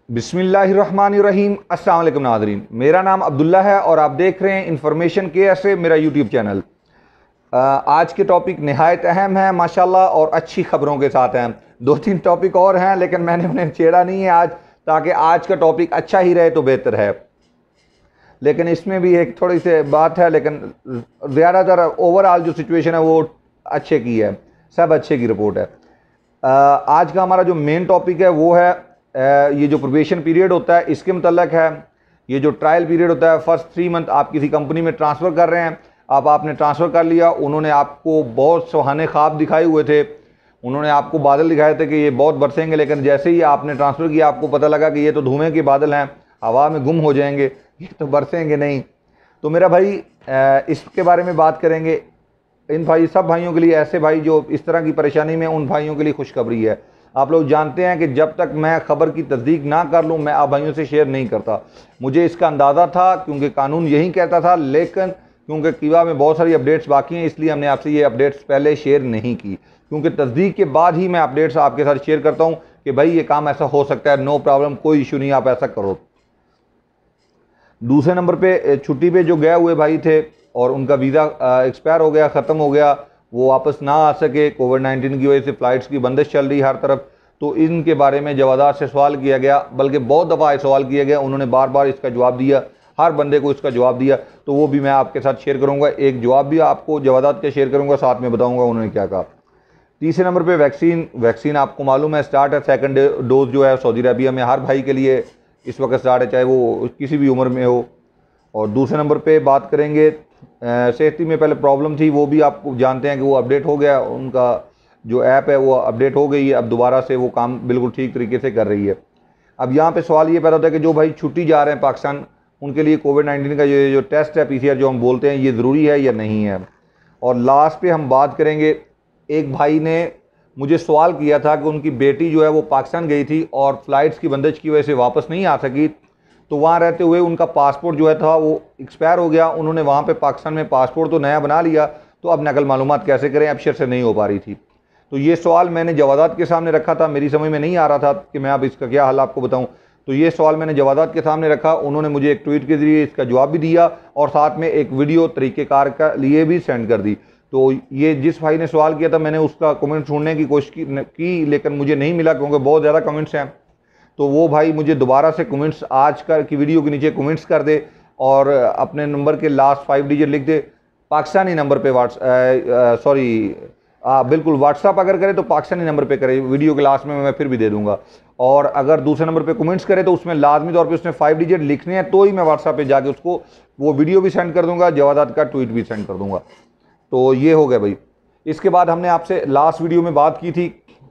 बिस्मिल्लाहिर्रहमानिर्रहीम। अस्सलाम वालेकुम नाज़रीन, मेरा नाम अब्दुल्ला है और आप देख रहे हैं इन्फॉर्मेशन के ऐसे मेरा यूट्यूब चैनल। आज के टॉपिक नहायत अहम है माशाल्लाह और अच्छी खबरों के साथ हैं। दो तीन टॉपिक और हैं लेकिन मैंने उन्हें छेड़ा नहीं है आज, ताकि आज का टॉपिक अच्छा ही रहे तो बेहतर है। लेकिन इसमें भी एक थोड़ी सी बात है, लेकिन ज़्यादातर ओवरऑल जो सिचुएशन है वो अच्छे की है, सब अच्छे की रिपोर्ट है। आज का हमारा जो मेन टॉपिक है वो है ये जो प्रोबेशन पीरियड होता है इसके मुतल्लक है। ये जो ट्रायल पीरियड होता है, फर्स्ट 3 मंथ आप किसी कंपनी में ट्रांसफ़र कर रहे हैं, आपने ट्रांसफ़र कर लिया, उन्होंने आपको बहुत सुहाने ख्वाब दिखाए हुए थे, उन्होंने आपको बादल दिखाए थे कि ये बहुत बरसेंगे, लेकिन जैसे ही आपने ट्रांसफ़र किया आपको पता लगा कि ये तो धुएँ के बादल हैं, हवा में गुम हो जाएंगे, ये तो बरसेंगे नहीं। तो मेरा भाई इसके बारे में बात करेंगे। इन भाई सब भाइयों के लिए, ऐसे भाई जो इस तरह की परेशानी में, उन भाइयों के लिए खुशखबरी है। आप लोग जानते हैं कि जब तक मैं ख़बर की तस्दीक ना कर लूँ मैं आप भाइयों से शेयर नहीं करता। मुझे इसका अंदाज़ा था क्योंकि कानून यही कहता था, लेकिन क्योंकि कीवा में बहुत सारी अपडेट्स बाकी हैं इसलिए हमने आपसे ये अपडेट्स पहले शेयर नहीं की, क्योंकि तस्दीक के बाद ही मैं अपडेट्स आपके साथ शेयर करता हूँ कि भाई ये काम ऐसा हो सकता है, नो प्रॉब्लम, कोई इशू नहीं, आप ऐसा करो। दूसरे नंबर पे छुट्टी पे जो गए हुए भाई थे और उनका वीज़ा एक्सपायर हो गया, ख़त्म हो गया, वो वापस ना आ सके, कोविड-19 की वजह से फ़्लाइट्स की बंदिश चल रही हर तरफ, तो इनके बारे में जवादार से सवाल किया गया, बल्कि बहुत दफ़ा सवाल किया गया, उन्होंने बार बार इसका जवाब दिया, हर बंदे को इसका जवाब दिया, तो वो भी मैं आपके साथ शेयर करूँगा। एक जवाब भी आपको जवादात के शेयर करूँगा, साथ में बताऊँगा उन्होंने क्या कहा। तीसरे नंबर पर वैक्सीन आपको मालूम है स्टार्ट है, सेकेंड डोज जो है सऊदी अरबिया में हर भाई के लिए इस वक्त स्टार्ट है, चाहे वो किसी भी उम्र में हो। और दूसरे नंबर पे बात करेंगे सेफ्टी में पहले प्रॉब्लम थी, वो भी आप जानते हैं कि वो अपडेट हो गया, उनका जो ऐप है वो अपडेट हो गई है, अब दोबारा से वो काम बिल्कुल ठीक तरीके से कर रही है। अब यहाँ पे सवाल ये पैदा होता है कि जो भाई छुट्टी जा रहे हैं पाकिस्तान, उनके लिए कोविड-19 का ये जो टेस्ट है PCR जो हम बोलते हैं, ये ज़रूरी है या नहीं है। और लास्ट पे हम बात करेंगे, एक भाई ने मुझे सवाल किया था कि उनकी बेटी जो है वो पाकिस्तान गई थी और फ़्लाइट्स की बंदिश की वजह से वापस नहीं आ सकी, तो वहाँ रहते हुए उनका पासपोर्ट जो है था वो एक्सपायर हो गया। उन्होंने वहाँ पे पाकिस्तान में पासपोर्ट तो नया बना लिया, तो अब नकल मालूमात कैसे करें, अब शेर से नहीं हो पा रही थी। तो ये सवाल मैंने जवादात के सामने रखा था, मेरी समझ में नहीं आ रहा था कि मैं अब इसका क्या हल आपको बताऊँ, तो ये सवाल मैंने जवादात के सामने रखा, उन्होंने मुझे एक ट्वीट के ज़रिए इसका जवाब भी दिया और साथ में एक वीडियो तरीक़ेकार का लिए भी सेंड कर दी। तो ये जिस भाई ने सवाल किया था मैंने उसका कमेंट ढूंढने की कोशिश की लेकिन मुझे नहीं मिला, क्योंकि बहुत ज़्यादा कमेंट्स हैं। तो वो भाई मुझे दोबारा से कमेंट्स आज की वीडियो के नीचे कमेंट्स कर दे और अपने नंबर के लास्ट 5 डिजिट लिख दे, पाकिस्तानी नंबर पे बिल्कुल व्हाट्सअप अगर करे तो पाकिस्तानी नंबर पे करे, वीडियो के लास्ट में मैं फिर भी दे दूंगा। और अगर दूसरे नंबर पे कमेंट्स करे तो उसमें लाजमी तौर पे उसने 5 डिजिट लिखने हैं, तो ही मैं व्हाट्सअप पे जाके उसको वो वीडियो भी सेंड कर दूंगा, जवादात का ट्वीट भी सेंड कर दूंगा। तो ये हो गया भाई। इसके बाद हमने आपसे लास्ट वीडियो में बात की थी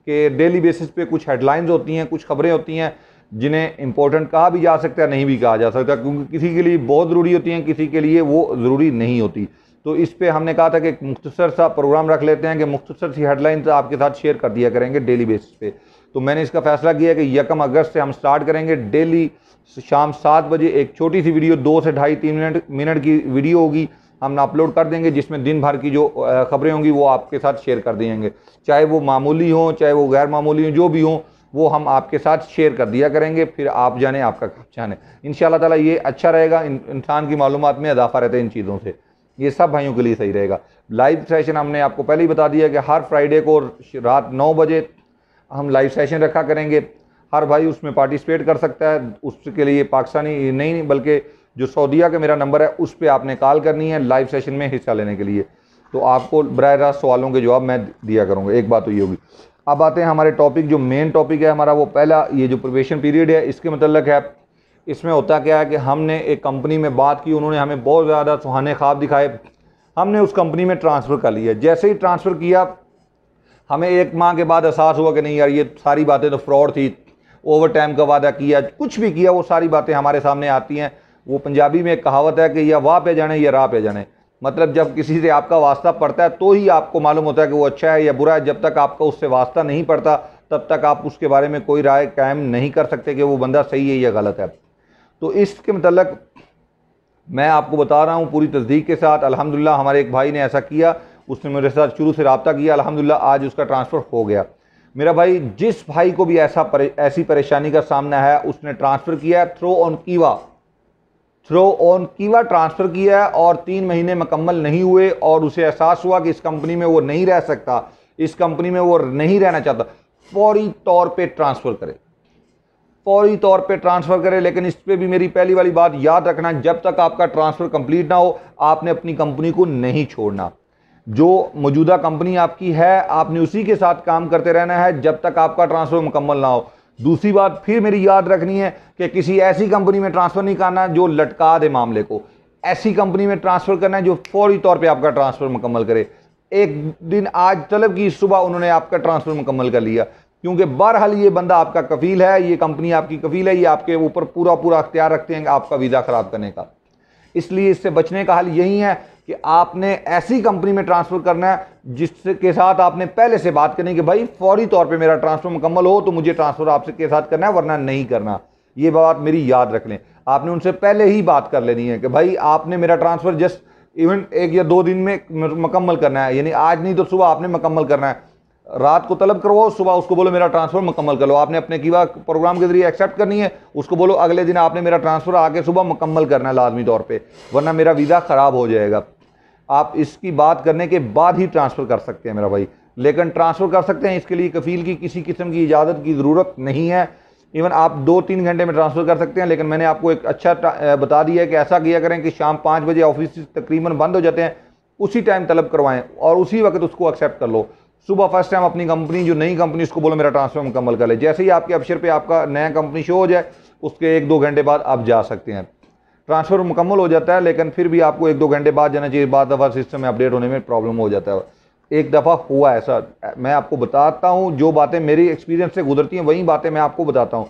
कि डेली बेसिस पे कुछ हेडलाइंस होती हैं, कुछ खबरें होती हैं जिन्हें इंपॉर्टेंट कहा भी जा सकता है, नहीं भी कहा जा सकता, क्योंकि किसी के लिए बहुत ज़रूरी होती हैं, किसी के लिए वो ज़रूरी नहीं होती। तो इस पे हमने कहा था कि एक मुख्तसर सा प्रोग्राम रख लेते हैं कि मुख्तसर सी हेडलाइंस आपके साथ शेयर कर दिया करेंगे डेली बेसिस पे। तो मैंने इसका फैसला किया कि 1 अगस्त से हम स्टार्ट करेंगे, डेली शाम 7 बजे एक छोटी सी वीडियो 2 से ढाई 3 मिनट की वीडियो होगी, हम अपलोड कर देंगे, जिसमें दिन भर की जो खबरें होंगी वो आपके साथ शेयर कर देंगे, चाहे वो मामूली हों चाहे वो गैर मामूली हों, जो भी हों वो हम आपके साथ शेयर कर दिया करेंगे, फिर आप जाने आपका काम जाने। इंशाल्लाह ताला ये अच्छा रहेगा, इंसान की मालूमात में इजाफा रहता है इन चीज़ों से, ये सब भाइयों के लिए सही रहेगा। लाइव सेशन हमने आपको पहले ही बता दिया कि हर फ्राइडे को रात 9 बजे हम लाइव सेशन रखा करेंगे, हर भाई उसमें पार्टिसिपेट कर सकता है। उसके लिए पाकिस्तानी नहीं बल्कि जो सऊदीया का मेरा नंबर है उस पर आपने कॉल करनी है लाइव सेशन में हिस्सा लेने के लिए, तो आपको बराह रास्त सवालों के जवाब मैं दिया करूँगा। एक बात तो ये होगी। अब आते हैं हमारे टॉपिक, जो मेन टॉपिक है हमारा, वो पहला ये जो प्रोबेशन पीरियड है इसके मतलब है। इसमें होता क्या है कि हमने एक कंपनी में बात की, उन्होंने हमें बहुत ज़्यादा सुहाने ख्वाब दिखाए, हमने उस कंपनी में ट्रांसफ़र कर लिया। जैसे ही ट्रांसफ़र किया हमें 1 माह के बाद एहसास हुआ कि नहीं यार ये सारी बातें तो फ्रॉड थी, ओवर टाइम का वादा किया, कुछ भी किया, वो सारी बातें हमारे सामने आती हैं। वो पंजाबी में एक कहावत है कि या वाह पे जाने या राह पे जाने, मतलब जब किसी से आपका वास्ता पड़ता है तो ही आपको मालूम होता है कि वो अच्छा है या बुरा है। जब तक आपका उससे वास्ता नहीं पड़ता तब तक आप उसके बारे में कोई राय कायम नहीं कर सकते कि वो बंदा सही है या गलत है। तो इसके मतलब मैं आपको बता रहा हूँ पूरी तस्दीक के साथ, अल्हम्दुलिल्लाह हमारे एक भाई ने ऐसा किया, उसने मेरे साथ शुरू से रब्ता किया, अल्हम्दुलिल्लाह आज उसका ट्रांसफ़र हो गया। मेरा भाई जिस भाई को भी ऐसी परेशानी का सामना है, उसने ट्रांसफ़र किया है थ्रो ऑन कीवा ट्रांसफ़र किया है और 3 महीने मुकम्मल नहीं हुए और उसे एहसास हुआ कि इस कंपनी में वो नहीं रह सकता, इस कंपनी में वो नहीं रहना चाहता, फौरी तौर पे ट्रांसफ़र करे, फौरी तौर पे ट्रांसफ़र करें। लेकिन इस पे भी मेरी पहली वाली बात याद रखना, जब तक आपका ट्रांसफ़र कंप्लीट ना हो आपने अपनी कंपनी को नहीं छोड़ना। जो मौजूदा कंपनी आपकी है आपने उसी के साथ काम करते रहना है जब तक आपका ट्रांसफ़र मुकम्मल ना हो। दूसरी बात फिर मेरी याद रखनी है कि किसी ऐसी कंपनी में ट्रांसफ़र नहीं करना जो लटका दे मामले को, ऐसी कंपनी में ट्रांसफ़र करना है जो फौरी तौर पर आपका ट्रांसफ़र मुकम्मल करे। एक दिन आज तलब की सुबह उन्होंने आपका ट्रांसफ़र मुकम्मल कर लिया, क्योंकि बहरहाल ये बंदा आपका कफील है, ये कंपनी आपकी कफील है, ये आपके ऊपर पूरा अख्तियार रखते हैं आपका वीज़ा ख़राब करने का। इसलिए इससे बचने का हल यही है कि आपने ऐसी कंपनी में ट्रांसफ़र करना है जिसके साथ आपने पहले से बात करनी कि भाई फौरी तौर पे मेरा ट्रांसफ़र मुकम्मल हो तो मुझे ट्रांसफ़र आपसे के साथ करना है, वरना नहीं करना। ये बात मेरी याद रख लें, आपने उनसे पहले ही बात कर लेनी है कि भाई आपने मेरा ट्रांसफ़र जस्ट इवन 1 या 2 दिन में मुकम्मल करना है, यानी आज नहीं तो सुबह आपने मुकम्मल करना है। रात को तलब करवाओ, सुबह उसको बोलो मेरा ट्रांसफ़र मुकम्मल कर लो। आपने अपने कीवा प्रोग्राम के जरिए एक्सेप्ट करनी है, उसको बोलो अगले दिन आपने मेरा ट्रांसफ़र आके सुबह मुकम्मल करना है लाजमी तौर पे, वरना मेरा वीज़ा ख़राब हो जाएगा। आप इसकी बात करने के बाद ही ट्रांसफ़र कर सकते हैं मेरा भाई, लेकिन ट्रांसफ़र कर सकते हैं, इसके लिए कफ़ील की किसी किस्म की इजाज़त की ज़रूरत नहीं है। इवन आप 2-3 घंटे में ट्रांसफ़र कर सकते हैं, लेकिन मैंने आपको एक अच्छा बता दिया है कि ऐसा किया करें कि शाम 5 बजे ऑफिस तकरीबन बंद हो जाते हैं, उसी टाइम तलब करवाएं और उसी वक्त उसको एक्सेप्ट कर लो। सुबह फर्स्ट टाइम अपनी कंपनी, जो नई कंपनी, उसको बोलो मेरा ट्रांसफ़र मुकम्मल कर ले। जैसे ही आपके अफसर पे आपका नया कंपनी शो हो जाए उसके 1-2 घंटे बाद आप जा सकते हैं। ट्रांसफ़र मुकम्मल हो जाता है, लेकिन फिर भी आपको 1-2 घंटे बाद जाना चाहिए, बाद दफ़ा सिस्टम में अपडेट होने में प्रॉब्लम हो जाता है। एक दफ़ा हुआ ऐसा, मैं आपको बताता हूँ, जो बातें मेरी एक्सपीरियंस से गुजरती हैं वही बातें मैं आपको बताता हूँ।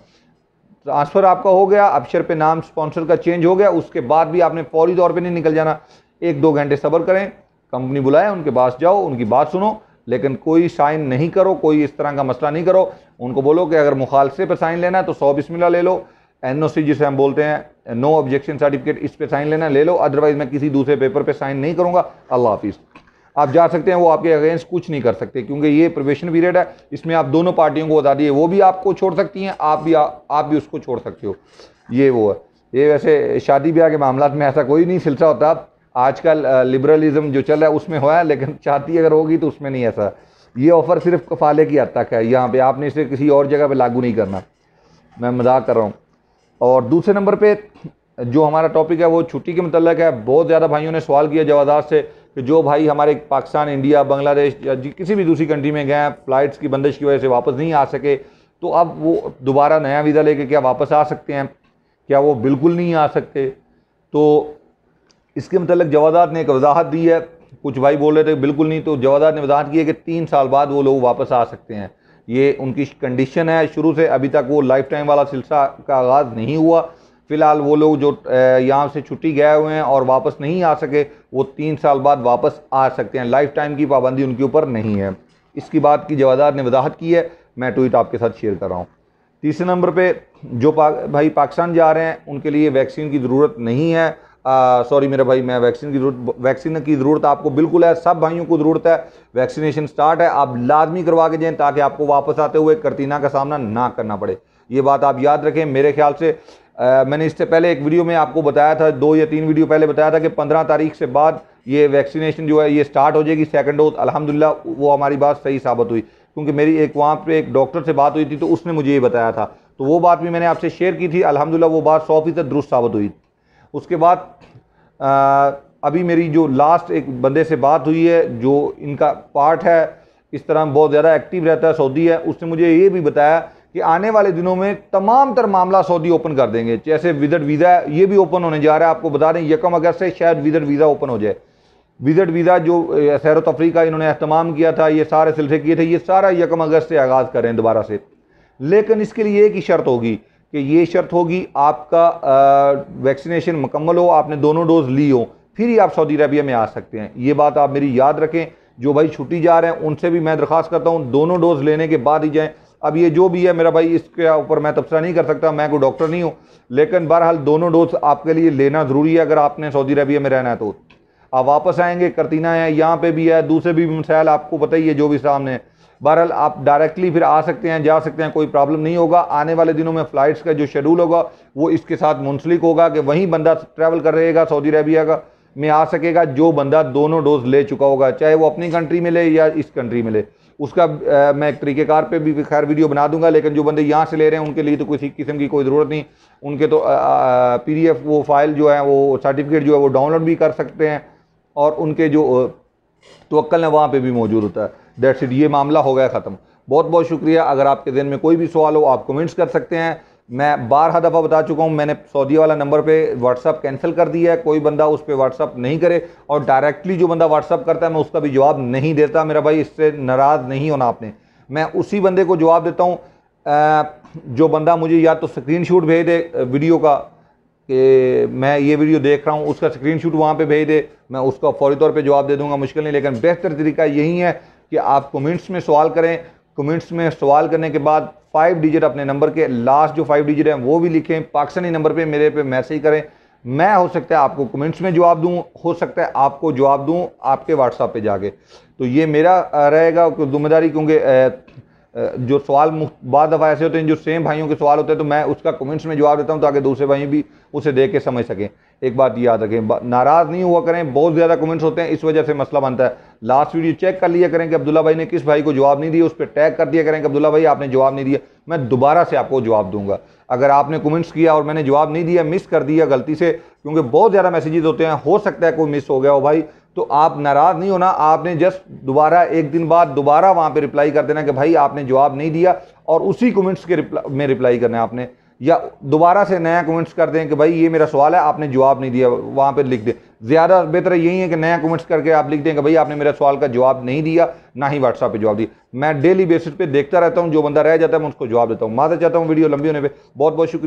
ट्रांसफ़र आपका हो गया, अफसर पे नाम स्पॉन्सर का चेंज हो गया, उसके बाद भी आपने फौरी तौर पे नहीं निकल जाना, 1-2 घंटे सब्र करें, कंपनी बुलाएं, उनके पास जाओ, उनकी बात सुनो, लेकिन कोई साइन नहीं करो, कोई इस तरह का मसला नहीं करो। उनको बोलो कि अगर मुखालसे पर साइन लेना है तो 100 बिस्मिल्लाह ले लो, NOC जिसे हम बोलते हैं नो ऑब्जेक्शन सर्टिफिकेट, इस पे साइन लेना ले लो, अदरवाइज़ मैं किसी दूसरे पेपर पे साइन नहीं करूँगा, अल्लाह हाफिज़। आप जा सकते हैं, वो आपके अगेंस्ट कुछ नहीं कर सकते, क्योंकि ये प्रोबेशन पीरियड है, इसमें आप दोनों पार्टियों को बता दिए, वो भी आपको छोड़ सकती हैं, आप भी उसको छोड़ सकते हो। ये वो है। ये वैसे शादी ब्याह के मामला में ऐसा कोई नहीं सिलसिला होता, आजकल लिबरलिज्म जो चल रहा है उसमें हुआ है, लेकिन शादी अगर होगी तो उसमें नहीं ऐसा। ये ऑफ़र सिर्फ कफाले की हद तक है, यहाँ पे आपने इसे किसी और जगह पे लागू नहीं करना, मैं मजाक कर रहा हूँ। और दूसरे नंबर पे जो हमारा टॉपिक है वो छुट्टी के मतलब है। बहुत ज़्यादा भाइयों ने सवाल किया जवादात से कि जो भाई हमारे पाकिस्तान, इंडिया, बांग्लादेश या किसी भी दूसरी कंट्री में गए हैं, फ़्लाइट्स की बंदिश की वजह से वापस नहीं आ सके, तो अब वो दोबारा नया वीज़ा लेके क्या वापस आ सकते हैं, क्या वो बिल्कुल नहीं आ सकते? तो इसके मतलब जवादात ने एक वजाहत दी है। कुछ भाई बोल रहे थे बिल्कुल नहीं, तो जवादात ने वजाहत की है कि 3 साल बाद वो लोग वापस आ सकते हैं। ये उनकी कंडीशन है शुरू से, अभी तक वो लाइफ टाइम वाला सिलसिला का आगाज़ नहीं हुआ। फ़िलहाल वो लोग जो यहाँ से छुट्टी गए हुए हैं और वापस नहीं आ सके, वो 3 साल बाद वापस आ सकते हैं, लाइफ टाइम की पाबंदी उनके ऊपर नहीं है। इसकी बात की जवादात ने वजाहत की है, मैं ट्वीट आपके साथ शेयर कर रहा हूँ। तीसरे नंबर पे जो भाई पाकिस्तान जा रहे हैं उनके लिए वैक्सीन की ज़रूरत नहीं है। सॉरी मेरे भाई, मैं वैक्सीन की ज़रूरत आपको बिल्कुल है, सब भाइयों को ज़रूरत है। वैक्सीनेशन स्टार्ट है, आप लाजमी करवा के जाएँ ताकि आपको वापस आते हुए कर्टीना का सामना ना करना पड़े। ये बात आप याद रखें। मेरे ख्याल से मैंने इससे पहले एक वीडियो में आपको बताया था, 2 या 3 वीडियो पहले बताया था कि 15 तारीख से बाद ये वैक्सीनेशन जो है ये स्टार्ट हो जाएगी, सेकंड डोज। अल्हम्दुलिल्लाह वो हमारी बात सही साबित हुई, क्योंकि मेरी वहाँ पे एक डॉक्टर से बात हुई थी तो उसने मुझे ये बताया था, तो वो बात भी मैंने आपसे शेयर की थी। अल्हम्दुलिल्लाह वो बात 100% दुरुस्त साबित हुई। उसके बाद अभी मेरी जो लास्ट एक बंदे से बात हुई है जो इनका पार्ट है, इस तरह बहुत ज़्यादा एक्टिव रहता है, सऊदी है, उसने मुझे ये भी बताया कि आने वाले दिनों में तमाम तर मामला सऊदी ओपन कर देंगे। जैसे विजिट वीज़ा है, ये भी ओपन होने जा रहा है। आपको बता दें 1 अगस्त से शायद विजिट वीज़ा ओपन हो जाए। विजिट वीज़ा जो सैर तफरी का इन्होंने एहतमाम किया था, ये सारे सिलसिले किए थे, ये सारा 1 अगस्त से आगाज़ करें दोबारा से। लेकिन इसके लिए एक ही शर्त होगी कि ये शर्त होगी आपका वैक्सीनेशन मुकम्मल हो, आपने दोनों डोज ली हो, फिर ही आप सऊदी अरबिया में आ सकते हैं। ये बात आप मेरी याद रखें। जो भाई छुट्टी जा रहे हैं उनसे भी मैं दरख्वास्त करता हूँ दोनों डोज लेने के बाद ही जाएँ। अब ये जो भी है मेरा भाई, इसके ऊपर मैं तबसरा नहीं कर सकता, मैं कोई डॉक्टर नहीं हूँ, लेकिन बहरहाल दोनों डोज आपके लिए लेना ज़रूरी है अगर आपने सऊदी अरबिया में रहना है। तो आप वापस आएंगे, करतीना है, यहाँ पे भी है, दूसरे भी मसाइल आपको पता ही है जो भी सामने है। बहरहाल आप डायरेक्टली फिर आ सकते हैं, जा सकते हैं, कोई प्रॉब्लम नहीं होगा। आने वाले दिनों में फ़्लाइट्स का जो शेड्यूल होगा वो इसके साथ मुंसलिक होगा कि वहीं बंदा ट्रैवल कर रहेगा सऊदी अरेबिया का में आ सकेगा जो बंदा दोनों डोज ले चुका होगा, चाहे वो अपनी कंट्री में ले या इस कंट्री में ले। उसका मैं एक तरीक़ेकार पे भी खैर वीडियो बना दूंगा, लेकिन जो बंदे यहाँ से ले रहे हैं उनके लिए तो किसी किस्म की कोई ज़रूरत नहीं। उनके तो PDF वो फाइल जो है, वो सर्टिफिकेट जो है वो डाउनलोड भी कर सकते हैं और उनके जो तवक्कल है वहाँ पे भी मौजूद होता है। दैट्स इट, ये मामला हो गया ख़त्म। बहुत बहुत शुक्रिया। अगर आपके ज़हन में कोई भी सवाल हो आप कमेंट्स कर सकते हैं। मैं 12 दफ़ा बता चुका हूँ, मैंने सऊदी वाला नंबर पे व्हाट्सअप कैंसिल कर दिया है। कोई बंदा उस पर व्हाट्सअप नहीं करे, और डायरेक्टली जो बंदा व्हाट्सअप करता है मैं उसका भी जवाब नहीं देता। मेरा भाई इससे नाराज़ नहीं होना आपने, मैं उसी बंदे को जवाब देता हूँ जो बंदा मुझे या तो स्क्रीनशॉट भेज दे वीडियो का कि मैं ये वीडियो देख रहा हूँ, उसका स्क्रीनशॉट वहाँ पे भेज दे, मैं उसका फौरी तौर पे जवाब दे दूँगा, मुश्किल नहीं। लेकिन बेहतर तरीका यही है कि आप कमेंट्स में सवाल करें। कमेंट्स में सवाल करने के बाद 5 डिजिट अपने नंबर के लास्ट जो 5 डिजिट हैं वो भी लिखें, पाकिस्तानी नंबर पे मेरे पे मैसेज करें। मैं हो सकता है आपको कमेंट्स में जवाब दूं, हो सकता है आपको जवाब दूं आपके व्हाट्सएप पे जाके। तो ये मेरा रहेगा जिम्मेदारी, क्योंकि जो सवाल बाद दफ़ा ऐसे होते हैं जो सेम भाइयों के सवाल होते हैं तो मैं उसका कमेंट्स में जवाब देता हूं ताकि दूसरे भाई भी उसे देख के समझ सकें। एक बात याद रखें, नाराज़ नहीं हुआ करें, बहुत ज़्यादा कमेंट्स होते हैं इस वजह से मसला बनता है। लास्ट वीडियो चेक कर लिया करें कि अब्दुल्ला भाई ने किस भाई को जवाब नहीं दिया, उस पर टैग कर दिया करें कि अब्दुल्ला भाई आपने जवाब नहीं दिया, मैं दोबारा से आपको जवाब दूंगा। अगर आपने कमेंट्स किया और मैंने जवाब नहीं दिया, मिस कर दिया गलती से, क्योंकि बहुत ज़्यादा मैसेजेस होते हैं, हो सकता है कोई मिस हो गया हो भाई, तो आप नाराज़ नहीं होना। आपने जस्ट दोबारा एक दिन बाद दोबारा वहाँ पे रिप्लाई कर देना कि भाई आपने जवाब नहीं दिया, और उसी कमेंट्स के में रिप्लाई करना है आपने, या दोबारा से नया कमेंट्स कर दें कि भाई ये मेरा सवाल है आपने जवाब नहीं दिया, वहाँ पे लिख दें। ज़्यादा बेहतर यही है कि नया कमेंट्स करके आप लिख दें कि भाई आपने मेरा सवाल का जवाब नहीं दिया, ना ही व्हाट्सएप पे जवाब दिया। मैं डेली बेसिस पे देखता रहता हूँ, जो बंदा रह जाता है मैं उसको जवाब देता हूँ। माफ़ी चाहता हूँ वीडियो लंबी होने पर। बहुत बहुत शुक्रिया।